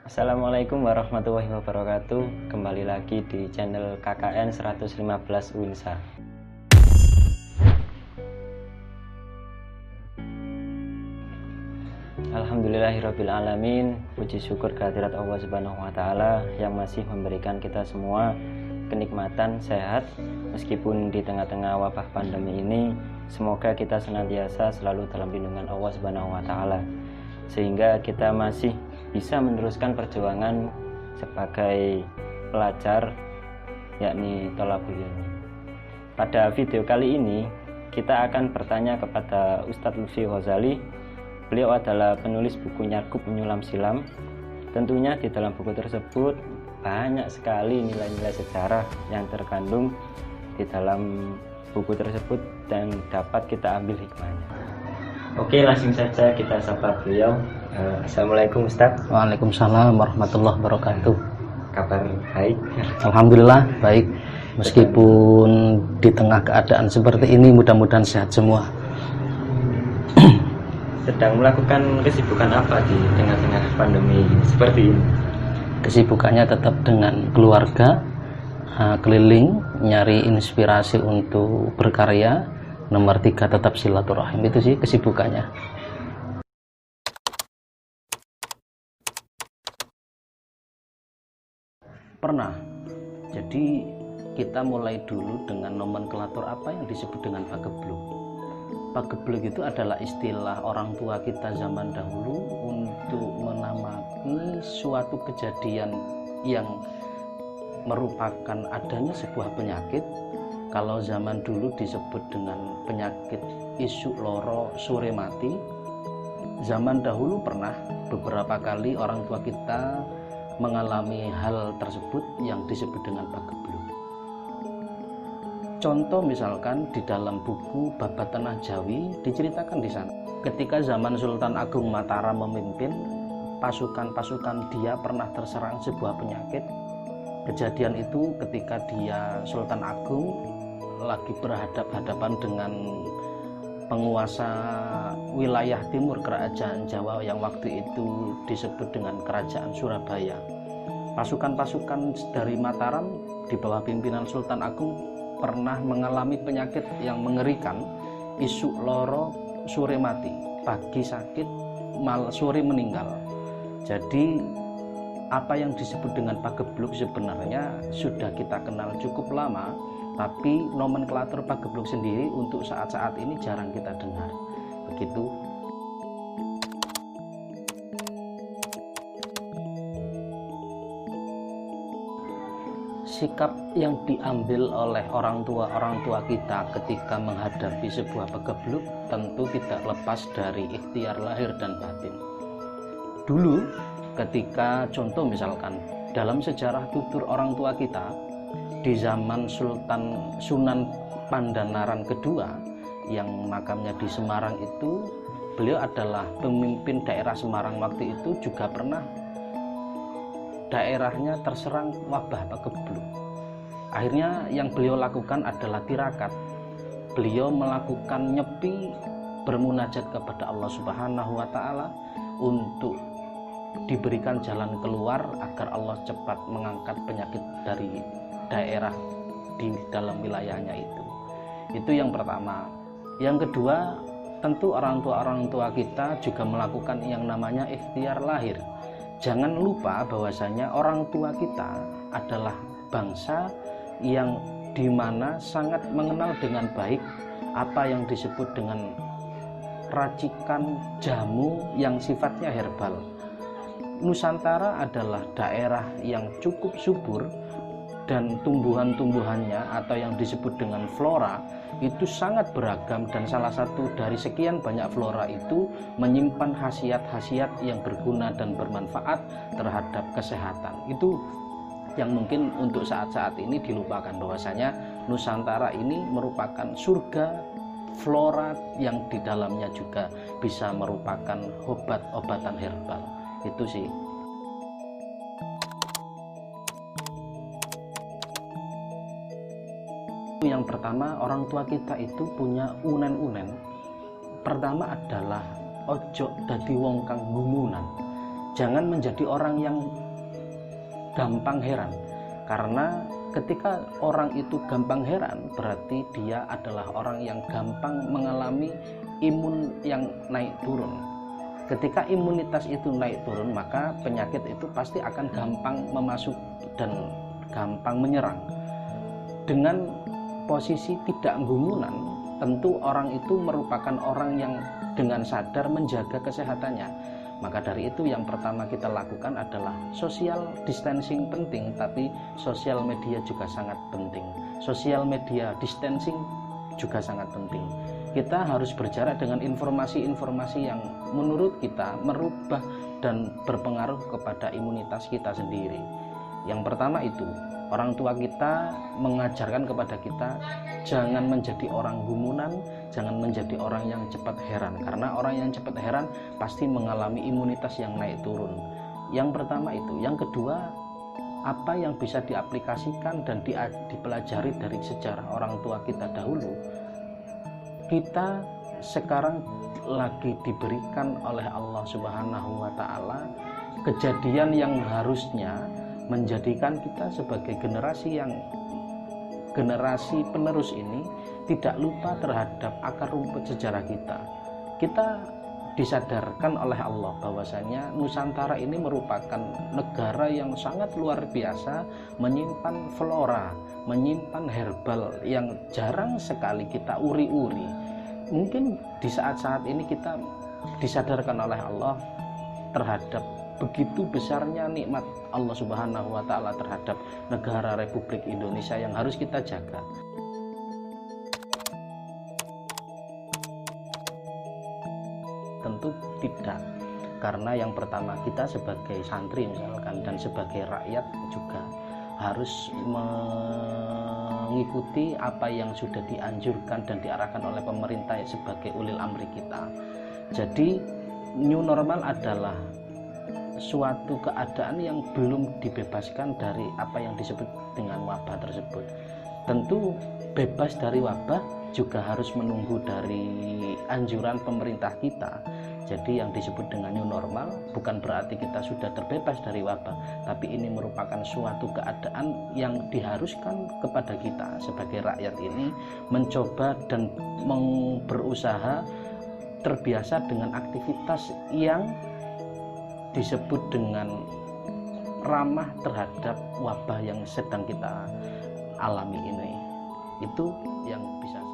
Assalamualaikum warahmatullahi wabarakatuh. Kembali lagi di channel KKN 115 Winsa. Alhamdulillahirabbil alamin. Puji syukur kehadirat Allah Subhanahu wa taala yang masih memberikan kita semua kenikmatan sehat meskipun di tengah-tengah wabah pandemi ini. Semoga kita senantiasa selalu dalam lindungan Allah Subhanahu wa taala sehingga kita masih bisa meneruskan perjuangan sebagai pelajar, yakni thalabul ilmi. Pada video kali ini kita akan bertanya kepada Ustadz Lutfi Ghazali. Beliau adalah penulis buku Nyargub Menyulam Silam. Tentunya di dalam buku tersebut banyak sekali nilai-nilai sejarah yang terkandung di dalam buku tersebut dan dapat kita ambil hikmahnya. Oke, langsung saja kita sapa beliau. Assalamualaikum Ustaz. Waalaikumsalam warahmatullahi wabarakatuh. Kabar baik? Alhamdulillah baik. Meskipun di tengah keadaan seperti ini, mudah-mudahan sehat semua. Sedang melakukan kesibukan apa di tengah-tengah pandemi seperti ini? Kesibukannya tetap dengan keluarga, keliling, nyari inspirasi untuk berkarya. Nomor 3 tetap silaturahim, itu sih kesibukannya. Pernah. Jadi kita mulai dulu dengan nomenklatur apa yang disebut dengan pagebluk. Pagebluk itu adalah istilah orang tua kita zaman dahulu untuk menamai suatu kejadian yang merupakan adanya sebuah penyakit. Kalau zaman dulu disebut dengan penyakit isuk loro sore mati. Zaman dahulu pernah beberapa kali orang tua kita mengalami hal tersebut yang disebut dengan pagebluk. Contoh misalkan di dalam buku Babat Tanah Jawi diceritakan di sana. Ketika zaman Sultan Agung Mataram memimpin, pasukan-pasukan dia pernah terserang sebuah penyakit. Kejadian itu ketika dia Sultan Agung lagi berhadapan dengan penguasa wilayah timur kerajaan Jawa yang waktu itu disebut dengan kerajaan Surabaya. Pasukan-pasukan dari Mataram di bawah pimpinan Sultan Agung pernah mengalami penyakit yang mengerikan, isuk loro sore mati, pagi sakit, sore meninggal. Jadi apa yang disebut dengan pagebluk sebenarnya sudah kita kenal cukup lama, tapi nomenklatur pagebluk sendiri untuk saat-saat ini jarang kita dengar. Begitu. Sikap yang diambil oleh orang tua kita ketika menghadapi sebuah pagebluk tentu tidak lepas dari ikhtiar lahir dan batin. Dulu ketika contoh misalkan dalam sejarah tutur orang tua kita di zaman Sunan Pandanaran kedua yang makamnya di Semarang itu, beliau adalah pemimpin daerah Semarang waktu itu, juga pernah daerahnya terserang wabah pagebluk. Akhirnya yang beliau lakukan adalah tirakat. Beliau melakukan nyepi, bermunajat kepada Allah Subhanahu wa taala untuk diberikan jalan keluar agar Allah cepat mengangkat penyakit dari daerah di dalam wilayahnya itu. Itu yang pertama. Yang kedua, tentu orang tua kita juga melakukan yang namanya ikhtiar lahir. Jangan lupa bahwasanya orang tua kita adalah bangsa yang dimana sangat mengenal dengan baik apa yang disebut dengan racikan jamu yang sifatnya herbal. Nusantara adalah daerah yang cukup subur dan tumbuhan-tumbuhannya atau yang disebut dengan flora itu sangat beragam, dan salah satu dari sekian banyak flora itu menyimpan khasiat-khasiat yang berguna dan bermanfaat terhadap kesehatan. Itu yang mungkin untuk saat-saat ini dilupakan, bahwasanya Nusantara ini merupakan surga flora yang di dalamnya juga bisa merupakan obat-obatan herbal. Itu sih. Yang pertama, orang tua kita itu punya unen-unen. Pertama adalah ojo dadi wong kang gumunan. Jangan menjadi orang yang gampang heran, karena ketika orang itu gampang heran berarti dia adalah orang yang gampang mengalami imun yang naik turun. Ketika imunitas itu naik turun, maka penyakit itu pasti akan gampang memasuk dan gampang menyerang. Dengan posisi tidak gumunan, tentu orang itu merupakan orang yang dengan sadar menjaga kesehatannya. Maka dari itu yang pertama kita lakukan adalah social distancing penting, tapi sosial media juga sangat penting. Social media distancing juga sangat penting. Kita harus berjarak dengan informasi-informasi yang menurut kita merubah dan berpengaruh kepada imunitas kita sendiri. Yang pertama itu, orang tua kita mengajarkan kepada kita jangan menjadi orang gumunan, jangan menjadi orang yang cepat heran, karena orang yang cepat heran pasti mengalami imunitas yang naik turun. Yang pertama itu. Yang kedua, apa yang bisa diaplikasikan dan dipelajari dari sejarah orang tua kita dahulu. Kita sekarang lagi diberikan oleh Allah Subhanahu wa Ta'ala kejadian yang harusnya menjadikan kita sebagai generasi penerus ini tidak lupa terhadap akar rumput sejarah kita. Kita disadarkan oleh Allah bahwasanya Nusantara ini merupakan negara yang sangat luar biasa, menyimpan flora, menyimpan herbal yang jarang sekali kita uri-uri. Mungkin di saat-saat ini kita disadarkan oleh Allah terhadap begitu besarnya nikmat Allah Subhanahu wa Ta'ala terhadap negara Republik Indonesia yang harus kita jaga. Tentu tidak, karena yang pertama kita sebagai santri misalkan dan sebagai rakyat juga harus mengikuti apa yang sudah dianjurkan dan diarahkan oleh pemerintah sebagai ulil amri kita. Jadi new normal adalah suatu keadaan yang belum dibebaskan dari apa yang disebut dengan wabah tersebut. Tentu bebas dari wabah juga harus menunggu dari anjuran pemerintah kita. Jadi yang disebut dengan new normal bukan berarti kita sudah terbebas dari wabah, tapi ini merupakan suatu keadaan yang diharuskan kepada kita sebagai rakyat ini mencoba dan berusaha terbiasa dengan aktivitas yang disebut dengan ramah terhadap wabah yang sedang kita alami ini. Itu yang bisa